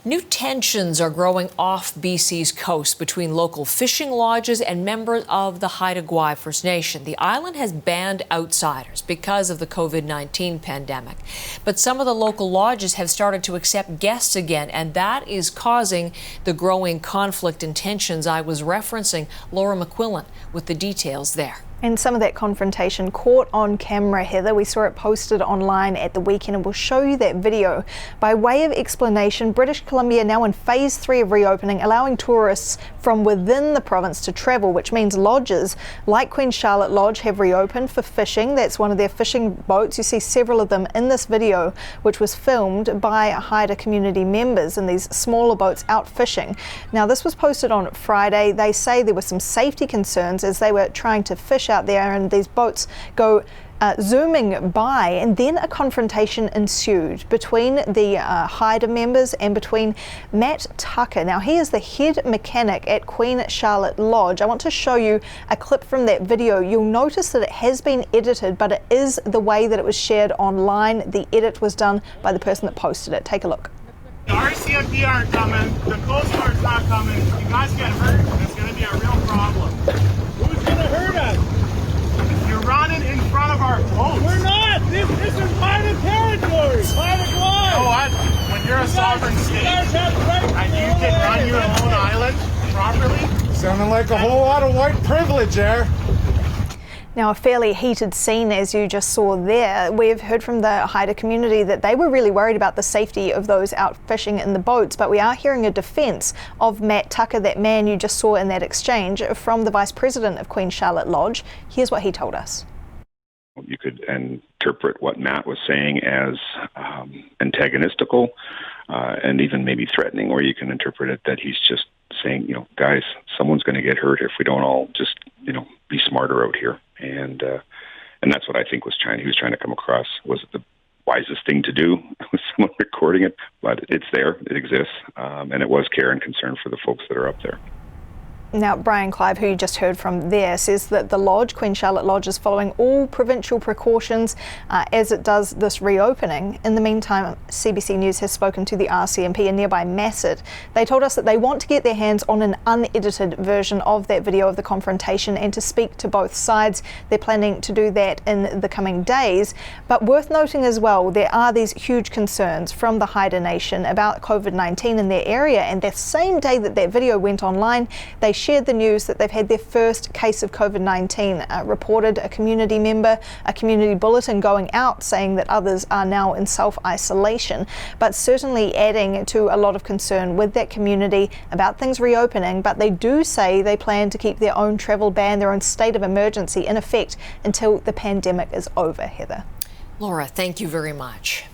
New tensions are growing off BC's coast between local fishing lodges and members of the Haida First Nation. The island has banned outsiders because of the COVID-19 pandemic. But some of the local lodges have started to accept guests again, and that is causing the growing conflict and tensions I was referencing. Laura McQuillan with the details there. And some of that confrontation caught on camera, Heather. We saw it posted online at the weekend, and we'll show you that video. By way of explanation, British Columbia now in phase 3 of reopening, allowing tourists from within the province to travel, which means lodges like Queen Charlotte Lodge have reopened for fishing. That's one of their fishing boats. You see several of them in this video, which was filmed by Haida community members in these smaller boats out fishing. Now, this was posted on Friday. They say there were some safety concerns as they were trying to fish out there, and these boats go zooming by, and then a confrontation ensued between the Haida members and between Matt Tucker. Now, he is the head mechanic at Queen Charlotte Lodge. I want to show you a clip from that video. You'll notice that it has been edited, but it is the way that it was shared online. The edit was done by the person that posted it. Take a look. The RCMP aren't coming, the Coast Guard's not coming, you guys get hurt, it's going to be a real problem. Who's going to hurt us? You're running in front of our boats. We're not! This is Haida territory! Haida Guam! You know what? When you're a sovereign state, and you can run your own island properly. Sounding like a whole lot of white privilege there. Now, a fairly heated scene, as you just saw there. We've heard from the Haida community that they were really worried about the safety of those out fishing in the boats, but we are hearing a defence of Matt Tucker, that man you just saw in that exchange, from the Vice President of Queen Charlotte Lodge. Here's what he told us. You could interpret what Matt was saying as antagonistical and even maybe threatening, or you can interpret it that he's just saying, guys, someone's going to get hurt if we don't all just, be smarter out here. And that's what I think he was trying to come across. Was it the wisest thing to do with someone recording it? But it's there, it exists, and it was care and concern for the folks that are up there. Now, Brian Clive, who you just heard from there, says that the lodge, Queen Charlotte Lodge, is following all provincial precautions as it does this reopening. In the meantime, CBC News has spoken to the RCMP in nearby Masset. They told us that they want to get their hands on an unedited version of that video of the confrontation and to speak to both sides. They're planning to do that in the coming days. But worth noting as well, there are these huge concerns from the Haida Nation about COVID-19 in their area, and the same day that that video went online, they shared the news that they've had their first case of COVID-19 reported. A community member, a community bulletin going out saying that others are now in self-isolation, but certainly adding to a lot of concern with that community about things reopening. But they do say they plan to keep their own travel ban, their own state of emergency in effect until the pandemic is over, Heather. Laura, thank you very much.